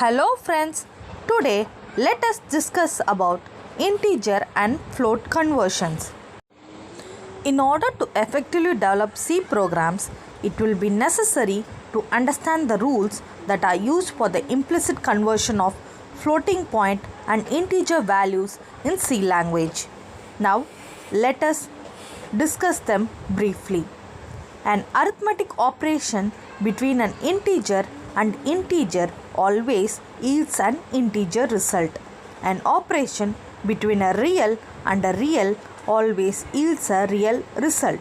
Hello friends, today let us discuss about integer and float conversions. In order to effectively develop C programs, it will be necessary to understand the rules that are used for the implicit conversion of floating point and integer values in C language. Now let us discuss them briefly. An arithmetic operation between an integer and integer always yields an integer result. An operation between a real and a real always yields a real result.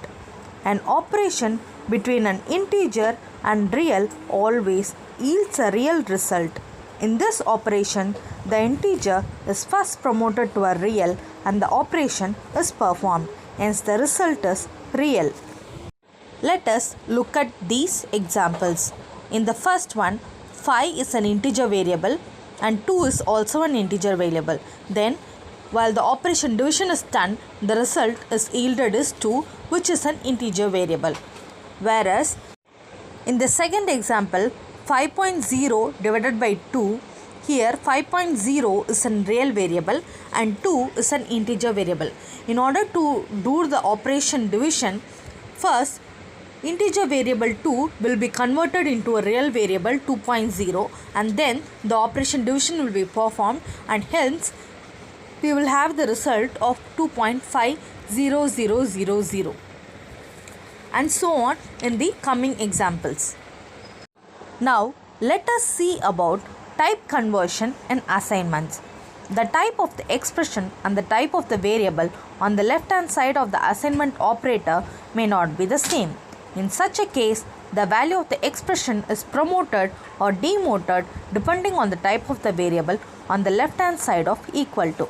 An operation between an integer and real always yields a real result. In this operation, the integer is first promoted to a real and the operation is performed. Hence, the result is real. Let us look at these examples. In the first one, 5 is an integer variable and 2 is also an integer variable. Then, while the operation division is done, the result is yielded is 2, which is an integer variable. Whereas, in the second example, 5.0 divided by 2, here 5.0 is a real variable and 2 is an integer variable. In order to do the operation division, first integer variable 2 will be converted into a real variable 2.0 and then the operation division will be performed and hence we will have the result of 2.50000 and so on in the coming examples. Now let us see about type conversion and assignments. The type of the expression and the type of the variable on the left hand side of the assignment operator may not be the same. In such a case, the value of the expression is promoted or demoted depending on the type of the variable on the left hand side of equal to.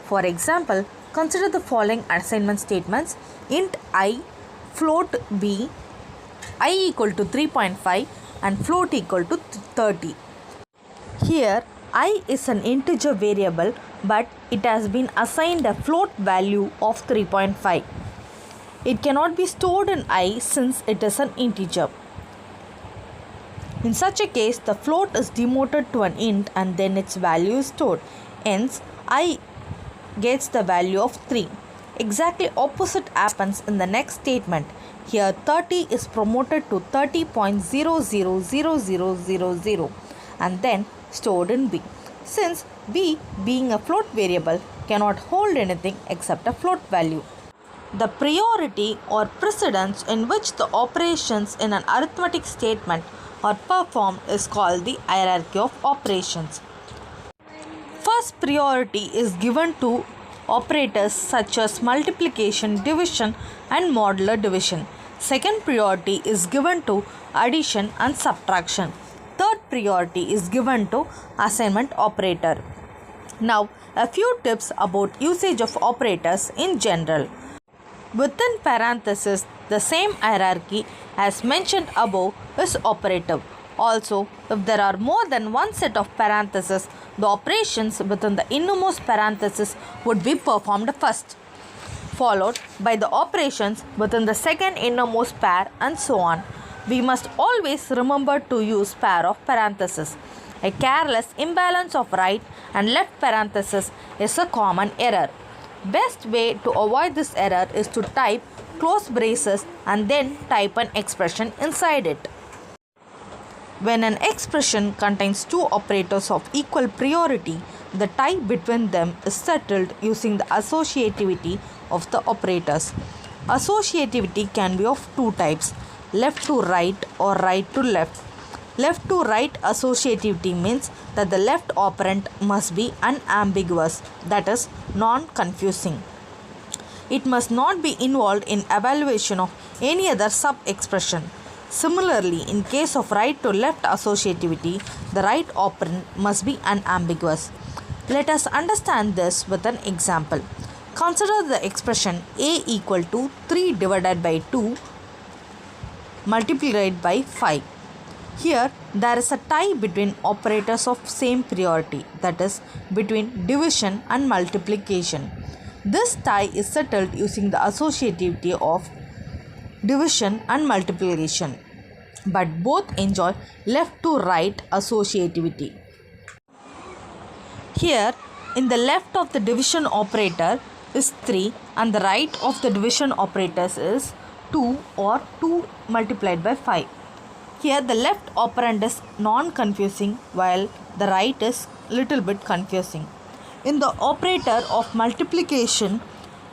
For example, consider the following assignment statements: int I, float b, I equal to 3.5 and float equal to 30. Here, I is an integer variable but it has been assigned a float value of 3.5. It cannot be stored in I since it is an integer. In such a case, the float is demoted to an int and then its value is stored. Hence, I gets the value of 3. Exactly opposite happens in the next statement. Here 30 is promoted to 30.000000 and then stored in B. Since B being a float variable cannot hold anything except a float value. The priority or precedence in which the operations in an arithmetic statement are performed is called the hierarchy of operations. First priority is given to operators such as multiplication, division and modular division. Second priority is given to addition and subtraction. Third priority is given to assignment operator. Now, a few tips about usage of operators in general. Within parentheses, the same hierarchy as mentioned above is operative. Also, if there are more than one set of parentheses, the operations within the innermost parenthesis would be performed first, followed by the operations within the second innermost pair and so on. We must always remember to use pair of parentheses. A careless imbalance of right and left parentheses is a common error. Best way to avoid this error is to type close braces and then type an expression inside it. When an expression contains two operators of equal priority, the tie between them is settled using the associativity of the operators. Associativity can be of two types: left to right or right to left. Left to right associativity means that the left operand must be unambiguous, that is, non-confusing. It must not be involved in evaluation of any other sub-expression. Similarly, in case of right to left associativity, the right operand must be unambiguous. Let us understand this with an example. Consider the expression a equal to 3 divided by 2 multiplied by 5. Here, there is a tie between operators of same priority, that is, between division and multiplication. This tie is settled using the associativity of division and multiplication, but both enjoy left to right associativity. Here, in the left of the division operator is 3 and the right of the division operators is 2 or 2 multiplied by 5. Here the left operand is non-confusing while the right is little bit confusing. In the operator of multiplication,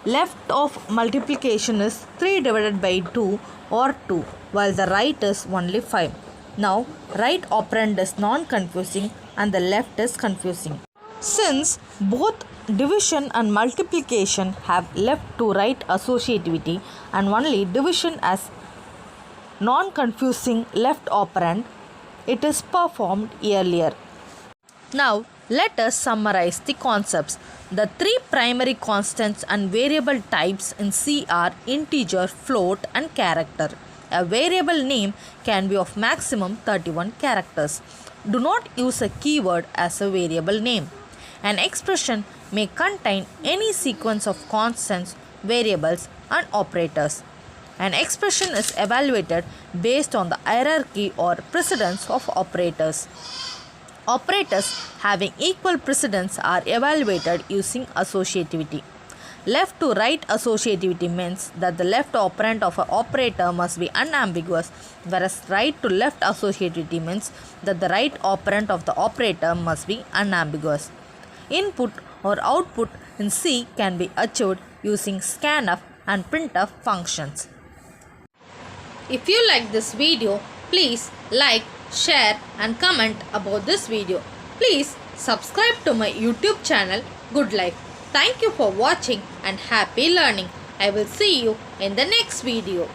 left of multiplication is 3 divided by 2 or 2 while the right is only 5. Now right operand is non-confusing and the left is confusing. Since both division and multiplication have left to right associativity and only division as non-confusing left operand, it is performed earlier. Now let us summarize the concepts. The three primary constants and variable types in C are integer, float and character. A variable name can be of maximum 31 characters. Do not use a keyword as a variable name. An expression may contain any sequence of constants, variables and operators. An expression is evaluated based on the hierarchy or precedence of operators. Operators having equal precedence are evaluated using associativity. Left to right associativity means that the left operand of an operator must be unambiguous, whereas right to left associativity means that the right operand of the operator must be unambiguous. Input or output in C can be achieved using scanf and printf functions. If you like this video, please like, share and comment about this video. Please subscribe to my YouTube channel Good Life. Thank you for watching and happy learning. I will see you in the next video.